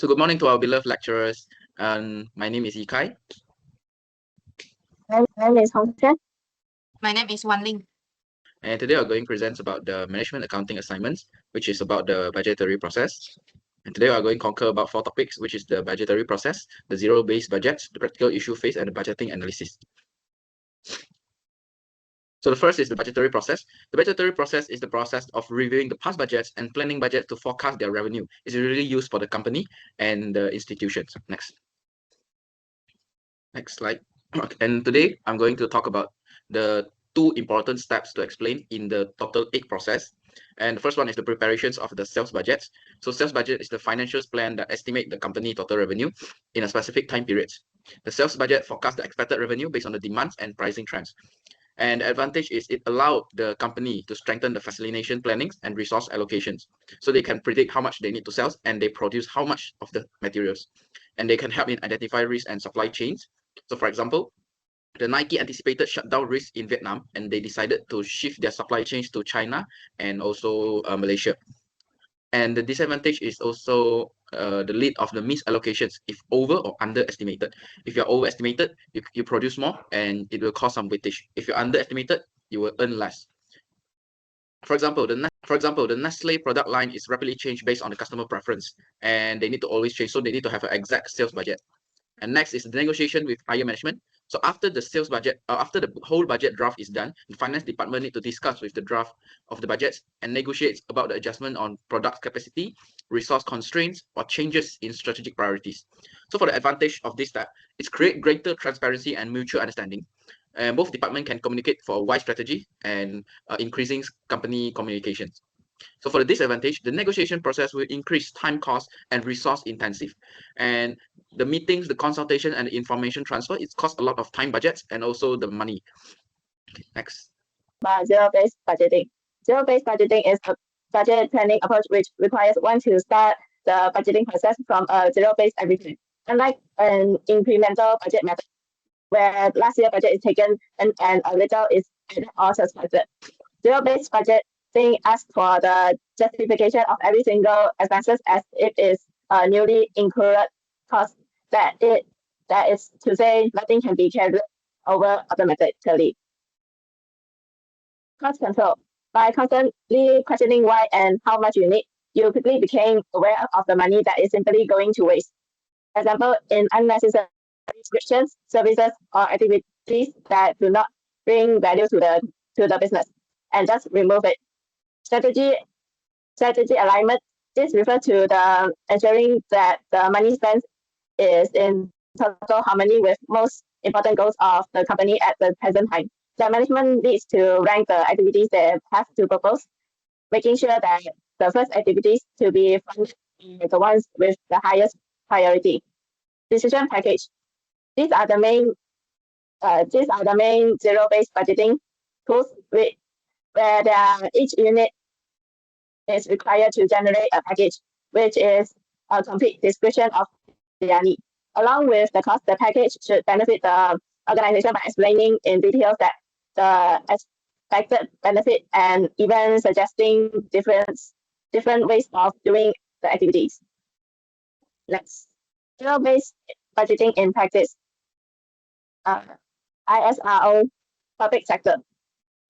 So good morning to our beloved lecturers. My name is Ikai. My name is Hong Chen. My name is Xuan Ling. And today we're going to present about the management accounting assignments, which is about the budgetary process. And today we're going to conquer about 4 topics, which is the budgetary process, the zero-based budget, the practical issue phase, and the budgeting analysis. So the first is the budgetary process. The budgetary process is the process of reviewing the past budgets and planning budgets to forecast their revenue. It's really used for the company and the institutions. Next slide. And today I'm going to talk about the 2 important steps to explain in the total 8 process. And the first one is the preparations of the sales budgets. So sales budget is the financial plan that estimate the company total revenue in a specific time period. The sales budget forecasts the expected revenue based on the demands and pricing trends. And the advantage is it allowed the company to strengthen the facilitation plannings and resource allocations. So they can predict how much they need to sell and they produce how much of the materials. And they can help in identify risks and supply chains. So for example, the Nike anticipated shutdown risk in Vietnam and they decided to shift their supply chains to China and also Malaysia. And the disadvantage is also the lead of the misallocations if over or underestimated. If you're overestimated, you produce more and it will cause some weightage. If you're underestimated, you will earn less. For example, the Nestle product line is rapidly changed based on the customer preference, and they need to always change, so they need to have an exact sales budget. And next is the negotiation with higher management. So after the sales budget, after the whole budget draft is done, the finance department need to discuss with the draft of the budgets and negotiate about the adjustment on product capacity, resource constraints, or changes in strategic priorities. So for the advantage of this step, it's create greater transparency and mutual understanding. And both departments can communicate for a wide strategy and increasing company communications. So for the disadvantage, the negotiation process will increase time cost and resource intensive. And the meetings, the consultation, and the information transfer, it costs a lot of time budgets and also the money. Okay, next. Zero-based budgeting. Zero-based budgeting is a budget planning approach which requires one to start the budgeting process from a zero-based everything. Unlike an incremental budget method, where last year budget is taken and a little is added or subtracted. Zero-based budgeting asks for the justification of every single expenses as it is a newly incurred cost. That is to say, nothing can be carried over automatically. Cost control. By constantly questioning why and how much you need, you quickly became aware of the money that is simply going to waste. Example, in unnecessary subscriptions, services, or activities that do not bring value to the business, and just remove it. Strategy alignment. This refers to the ensuring that the money spent is in total harmony with most important goals of the company at the present time. The management needs to rank the activities they have to propose, making sure that the first activities to be funded are the ones with the highest priority. Decision package. These are the main zero-based budgeting tools where each unit is required to generate a package, which is a complete description of their need. Along with the cost, the package should benefit the organization by explaining in detail that the expected benefit and even suggesting different ways of doing the activities. Next, zero-based budgeting in practice. ISRO public sector.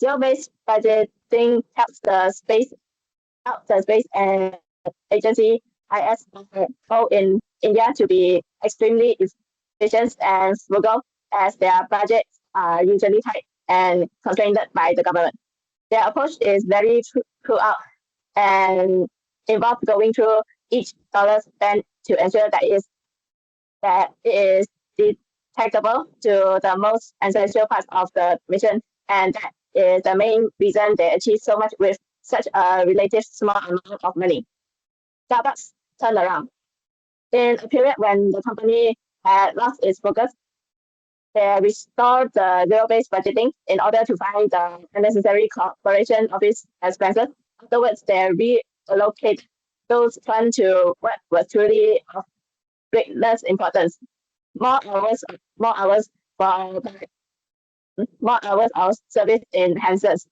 Zero-based budgeting helps the space and agency ISRO in India to be extremely efficient and frugal, as their budgets are usually tight and constrained by the government. Their approach is very throughout and involves going through each dollar spent to ensure that it is detectable to the most essential parts of the mission, and that is the main reason they achieve so much with such a relative small amount of money. Starbucks turnaround. In a period when the company had lost its focus, they restored the zero-based budgeting in order to find the unnecessary corporation office expenses. Afterwards, they reallocate those funds to what was truly of greatest importance. More hours of service enhancers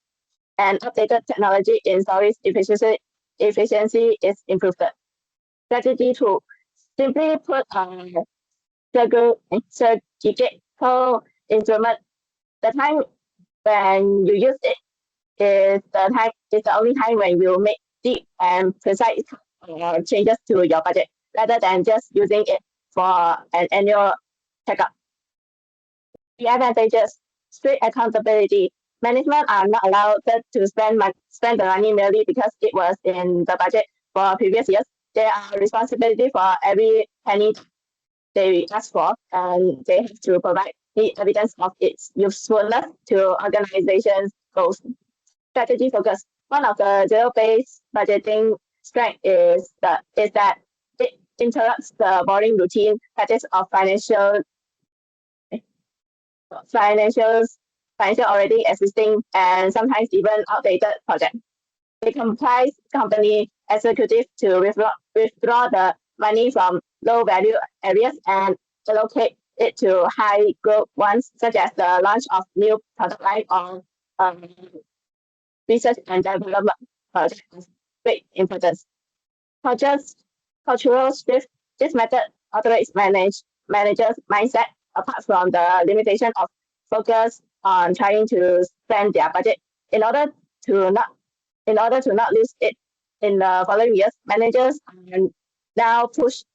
and updated technology in storage efficiency is improved. Strategy 2. Simply put, surgical instrument, the time when you use it is the only time when you make deep and precise changes to your budget, rather than just using it for an annual checkup. The advantages: strict accountability. Management are not allowed to spend the money merely because it was in the budget for previous years. They are responsibility for every penny they ask for, and they have to provide the evidence of its usefulness to organizations' goals. Strategy focus. One of the zero-based budgeting strength is that it interrupts the boring routine practice of financial already existing and sometimes even outdated project. It complies company executive to withdraw the money from low value areas and allocate it to high growth ones, such as the launch of new product line or research and development projects of great importance. Cultural shift. This method operates managers' mindset apart from the limitation of focus on trying to spend their budget. In order to not lose it in the following years, managers are now pushed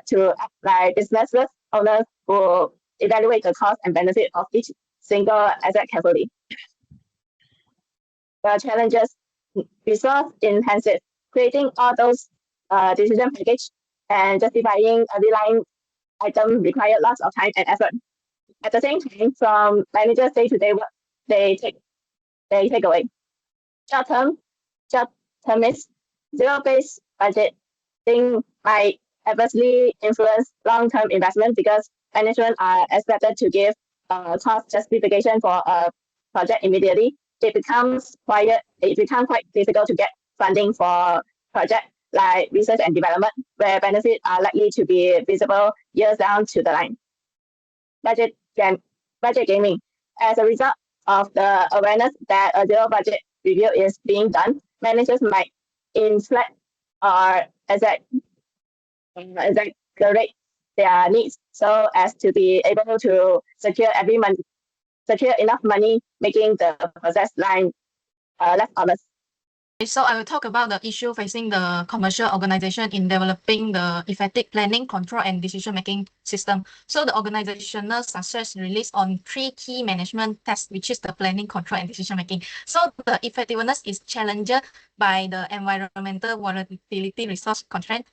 to act like business owners who evaluate the cost and benefit of each single asset carefully. The challenges: resource intensive, creating all those decision package and justifying every line item require lots of time and effort. At the same time, from managers' day-to-day work, they take away. Short-termist, zero-based budgeting might adversely influence long-term investment because management are expected to give cost justification for a project immediately. It becomes quite difficult to get funding for projects like research and development, where benefits are likely to be visible years down to the line. Budget gaming. As a result of the awareness that a zero budget review is being done, managers might inflate or exaggerate their needs so as to be able to secure enough money, making the process line less honest. So I will talk about the issue facing the commercial organization in developing the effective planning, control, and decision-making system. So the organizational success relies on 3 key management tests, which is the planning, control, and decision-making. So the effectiveness is challenged by the environmental volatility, resource constraint,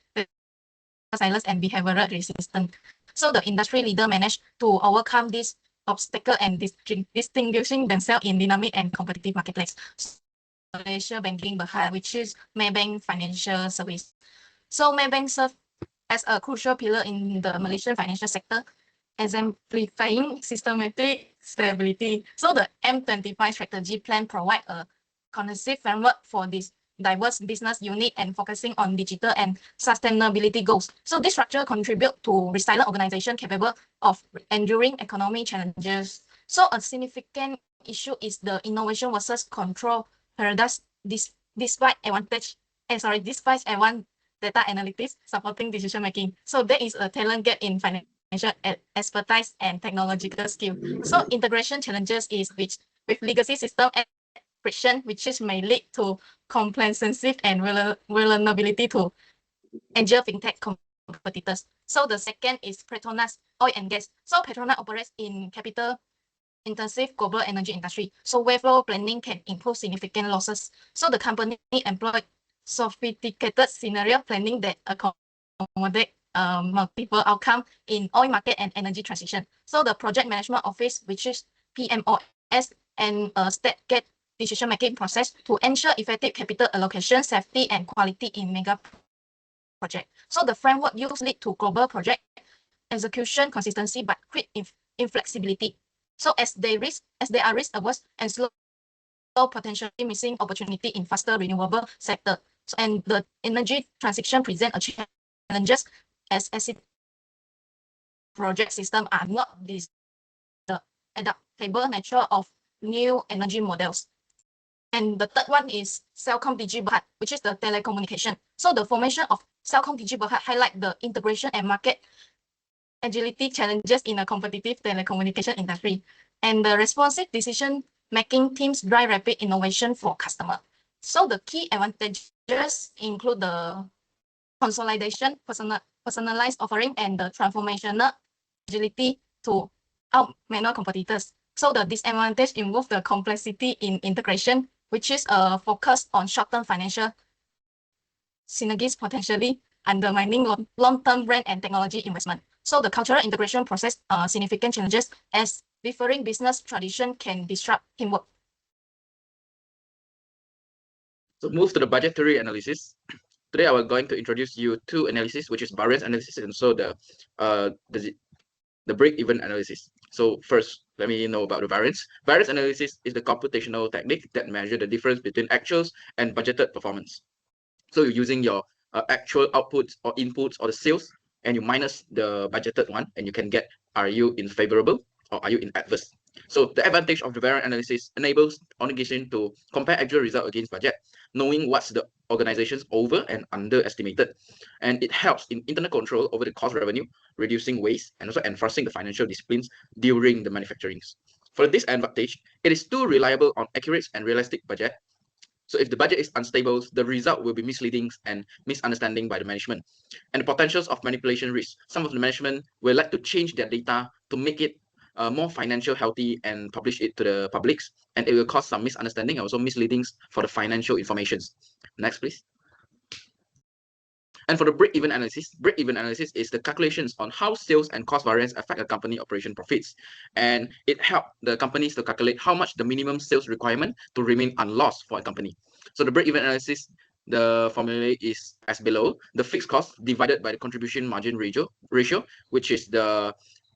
silence, and behavioral resistance. So the industry leader managed to overcome this obstacle and distinguishing themselves in dynamic and competitive marketplace. Malaysia Banking Berhad, which is Maybank Financial Service. So Maybank serves as a crucial pillar in the Malaysian financial sector, exemplifying systematic stability. So the M25 strategy plan provides a cohesive framework for this diverse business unit and focusing on digital and sustainability goals. So this structure contributes to resilient organization capable of enduring economic challenges. So a significant issue is the innovation versus control paradox. Despite advanced data analytics supporting decision making. So there is a talent gap in financial expertise and technological skill. So integration challenges is with legacy system and friction, which is may lead to complacency and vulnerability to angel fintech competitors. So the second is Petronas oil and gas. So Petronas operates in capital intensive global energy industry. So wave flow planning can impose significant losses. So the company employed sophisticated scenario planning that accommodate multiple outcomes in oil market and energy transition. So the project management office, which is PMOS, and a step-gate decision-making process to ensure effective capital allocation, safety, and quality in mega project. So the framework used lead to global project execution consistency, but quick inflexibility. So as they are risk averse and slow, potentially missing opportunity in faster renewable sector. So, and the energy transition present a challenges as project system are not the adaptable nature of new energy models. And the third one is Celcom DG Berhad, which is the telecommunication. So the formation of Salcom PG Berhad highlight the integration and market agility challenges in a competitive telecommunication industry, and the responsive decision-making teams drive rapid innovation for customer. So the key advantages include the consolidation, personalized offering, and the transformational agility to out-maneuver competitors. So the disadvantage involve the complexity in integration, which is focused on short-term financial synergies, potentially undermining long-term brand and technology investment. So the cultural integration process significant challenges as differing business tradition can disrupt teamwork. So move to the budgetary analysis. Today, I was going to introduce you two analysis, which is variance analysis and so the break-even analysis. So first, let me know about the variance. Variance analysis is the computational technique that measures the difference between actuals and budgeted performance. So you're using your actual outputs or inputs or the sales, and you minus the budgeted one, and you can get, are you in favorable or are you in adverse? So the advantage of the variance analysis enables organization to compare actual result against budget, knowing what's the organization's over and underestimated. And it helps in internal control over the cost revenue, reducing waste, and also enforcing the financial disciplines during the manufacturing. For this advantage, it is too reliable on accurate and realistic budget. So if the budget is unstable, the result will be misleading and misunderstanding by the management. And the potentials of manipulation risk. Some of the management will like to change their data to make it more financial healthy and publish it to the publics, and it will cause some misunderstanding and also misleadings for the financial informations. Next, please. And for the break-even analysis is the calculations on how sales and cost variance affect a company operation profits. And it helps the companies to calculate how much the minimum sales requirement to remain unlost for a company. So the break-even analysis, the formula is as below: the fixed cost divided by the contribution margin ratio, which is the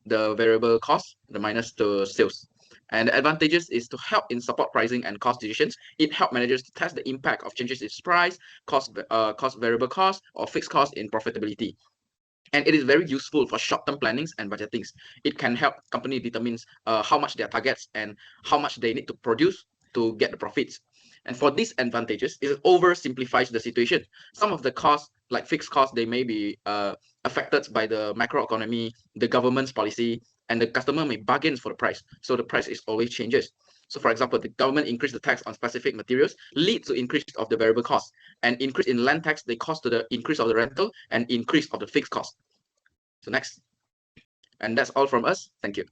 variable cost, the minus the sales. And the advantages is to help in support pricing and cost decisions. It helps managers to test the impact of changes in price, variable cost, or fixed cost in profitability. And it is very useful for short-term plannings and budgetings. It can help company determines how much their targets and how much they need to produce to get the profits. And for these advantages, it oversimplifies the situation. Some of the costs, like fixed costs, they may be affected by the macroeconomy, the government's policy, and the customer may bargain for the price. So the price is always changes. So for example, the government increase the tax on specific materials, leads to increase of the variable cost, and increase in land tax, they cost to the increase of the rental and increase of the fixed cost. So next. And that's all from us. Thank you.